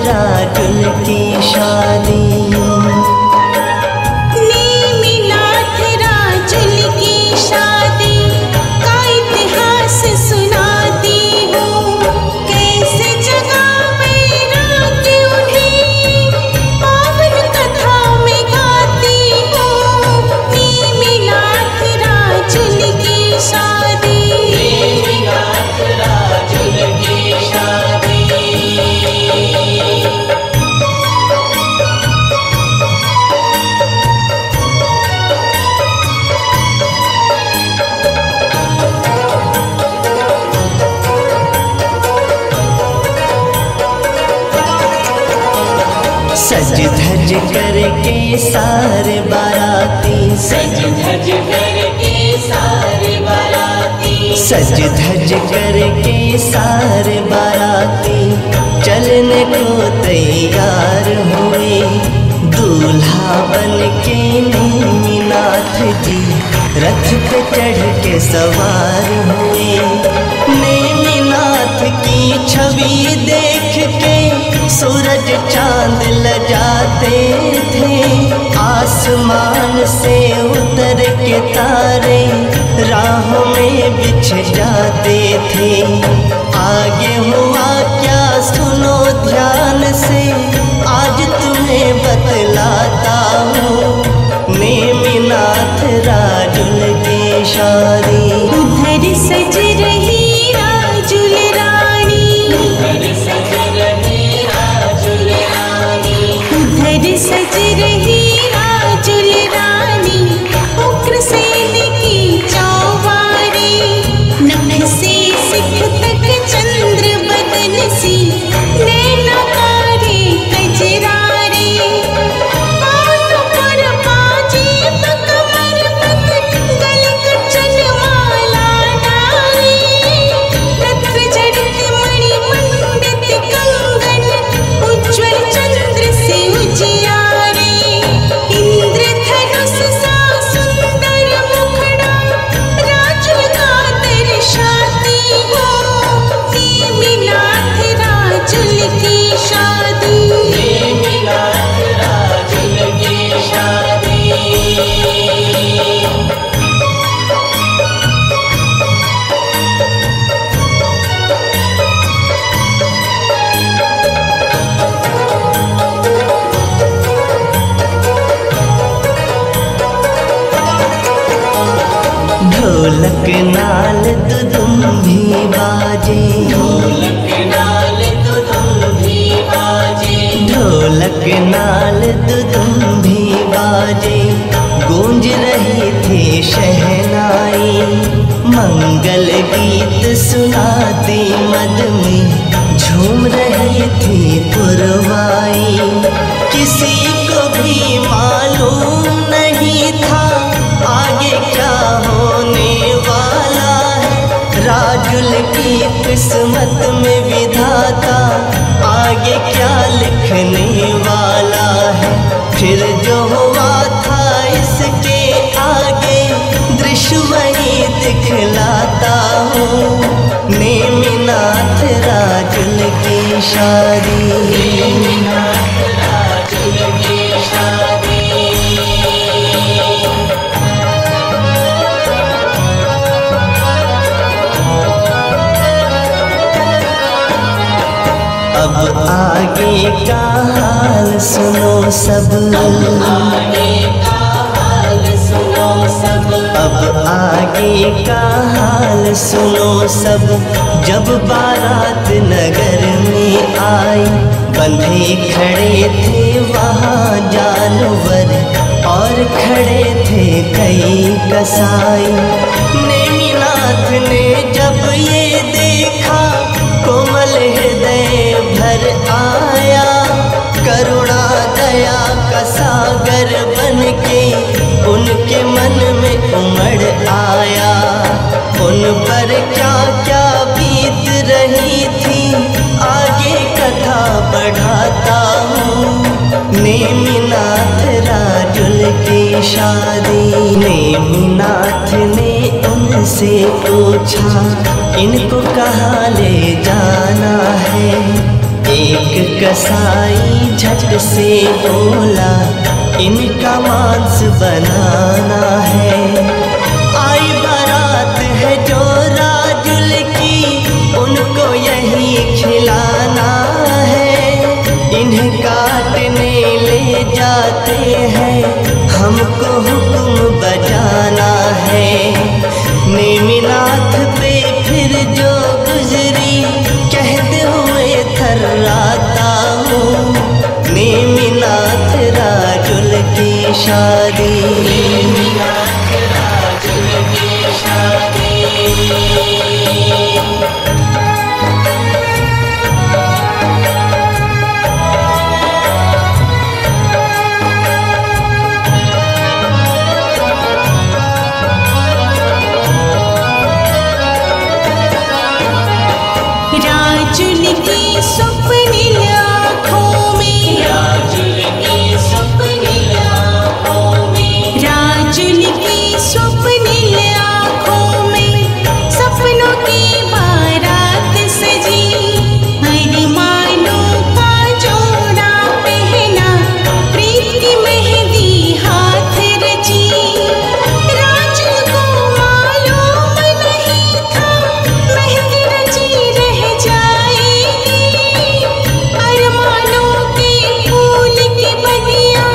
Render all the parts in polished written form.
राजुल की शादी। नेमिनाथ राजुल की शादी का इतिहास सुनाती हूँ। कैसे जगा वैराग्य उन्हें पावन कथा में गाती हूँ। नेमिनाथ राजुल की शादी। नेमिनाथ राजुल की शादी। सज धज करके सारे बाराती, सज धज करके सारे बाराती, सज धज करके सारे बाराती चलने को तैयार हुए। दूल्हा बन के नेमिनाथ जी रथ पे चढ़ के सवार हुए। नेमिनाथ की छवि देख के सूरज चांद लजाते थे। आसमान से उतर के तारे राहों में बिछ जाते थे। आगे हुआ क्या सुनो ध्यान से, आज तुम्हें बतलाता हूँ। नेमिनाथ राजुल की शादी। उधर सज रही राजुल रानी, उधर सज रही राजुल रानी, उधर सज रही राजुल रानी। उग्रसेन की चौवारी, नभ से सिख तक चंद्र बदन सी। नैनकारे कजरारे, पाँव पर पाजेब कमर पत, गले कंचन माला डाली। रत्न जड़ित मणि मंडित कंगन, उज्ज्वल चंद्र से उजियारे। इंद्रधनुष सा सुंदर मुखड़ा राजुल का दर्शाती हो। नेमिनाथ राजुल की शादी। नेमिनाथ राजुल की शादी। ढोलक नाल दुदुम्भी बाजे, ढोलक नाल दुदुम्भी बाजे, ढोलक नाल दुदुम्भी बाजे। गूंज रही थी शहनाई, मंगल गीत सुनाती मद में झूम रही थी पुरवाई। किसी को भी मालूम नहीं था आगे क्या होने वाला है। राजुल की किस्मत में विधाता आगे क्या लिखने वाला है। फिर जो हुआ था इसके आगे दृश्य वही दिखलाता हूँ। नेमिनाथ राजुल की शादी। नेमिनाथ राजुल की शादी। अब आगे का हाल सुनो सब, आगे का हाल सुनो सब, अब आगे का हाल सुनो सब। जब बारात नगर में आई, बंधे खड़े थे वहाँ जानवर और खड़े थे कई कसाई। नेमिनाथ ने जब ये देखा कोमल हृदय भर आया। करुणा दया का सागर बन के उनके मन में उमड़ आया। उन पर क्या क्या बीत रही थी आगे कथा बढ़ाता हूँ। नेमिनाथ राजुल की शादी। नेमिनाथ ने उनसे पूछा, इनको कहाँ ले जाना है। एक कसाई झट से बोला इनका मांस बनाना है। आई बारात है जो राजुल की उनको यही खिलाना है। इन्हें काटने ले जाते हैं हमको हुक्म बजाना है। नेमिनाथ पे फिर जो गुजरी कहते हुए थर्राता हूँ। नेमिनाथ राजुल की शादी, नेमिनाथ राजुल की शादी। राजुल की स्वप्निल आँखों में, राजुल की स्वप्निल आँखों में, राजुल की स्वप्निल आँखों में सपनों की बारात सजी। अरमानों का जोड़ा पहना प्रीत की मेहंदी हाथ रची। राजुल को मालूम नहीं था मेहंदी रची रह जाएगी। अरमानों के फूल की बगिया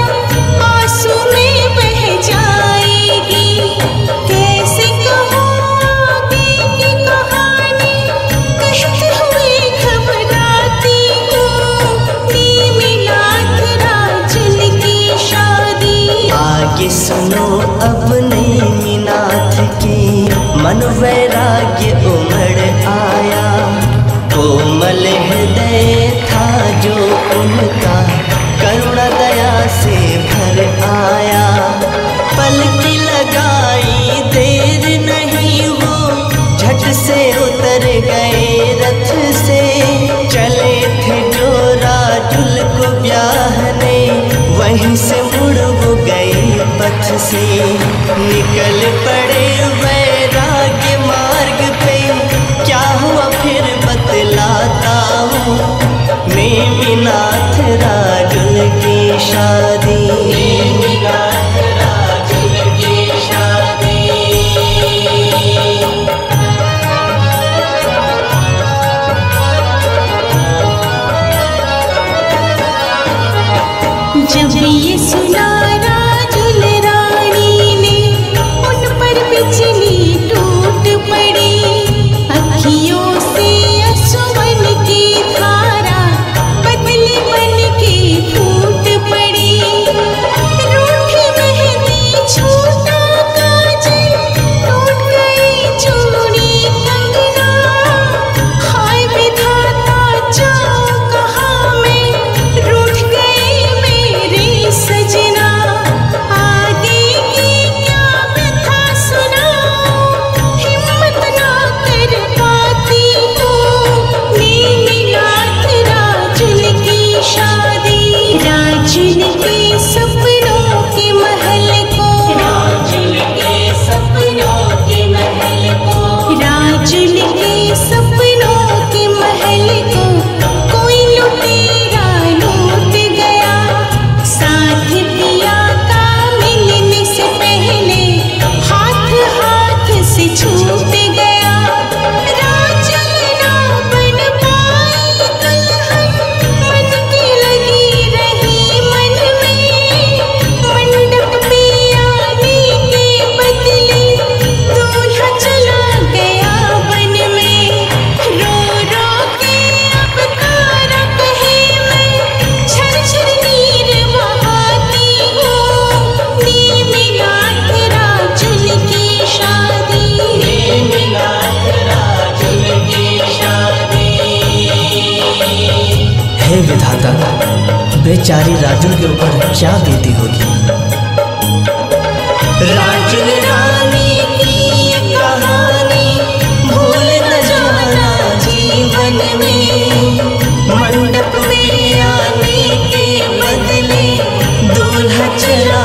आंसू में बह जाएगी। कैसे कहूँ आगे की कहानी कहते हुए घबराती हूँ। नेमिनाथ राजुल की शादी। आगे सुनो अब नेमिनाथ की मन वैराग्य उमड़ आया। कोमल हृदय था जो उनका करुणा दया से भर आया। पलकी लगाई देर नहीं वो झट से उतर गए रथ से। चले थे जो राजुल को ब्याहने वहीं से मुड़ वो गए पथ से। निकल पड़े वैराग्य मार्ग पे क्या हुआ फिर बतलाता हूँ। नेमिनाथ राजुल की शादी, नेमिनाथ राजुल की शादी। जब ये सुना राजुल रानी ने उन पर बिजली टूट पड़ी। अखियों से अश्रुवन की धारा बदली बन के फूट पड़ी। रूठी मेहंदी छूटा काजल टूट गई चूड़ी कंगना। हाय विधाता जाओ कहाँ मैं रूठ गई मेरे सजना। आगे की क्या व्यथा सुनाऊं हिम्मत ना कर पाती हूँ। नेमिनाथ राजुल की शादी। राजुल के सपनों के महल को, राजुल के सपनों के महल को, राजुल के सपनों के महल को कोई लुटेरा लूट गया। साथ पिया का मिलने से पहले हाथ हाथ से छूट गया। राजुल ना बन पाई दुल्हन मन की लगी रही मन में। मंडप पे आने के बदले दूल्हा चला गया वन में। रो रो के अब तारा कहे मैं झर झर नीर बहाती हूँ। नेमिनाथ राजुल की शादी, नेमिनाथ राजुल की शादी। हे विधाता बेचारी राजुल के ऊपर क्या बीती होगी। राजुल रानी की ये कहानी भूल न जाना जीवन में। मंडप में आने के बदले दूल्हा चला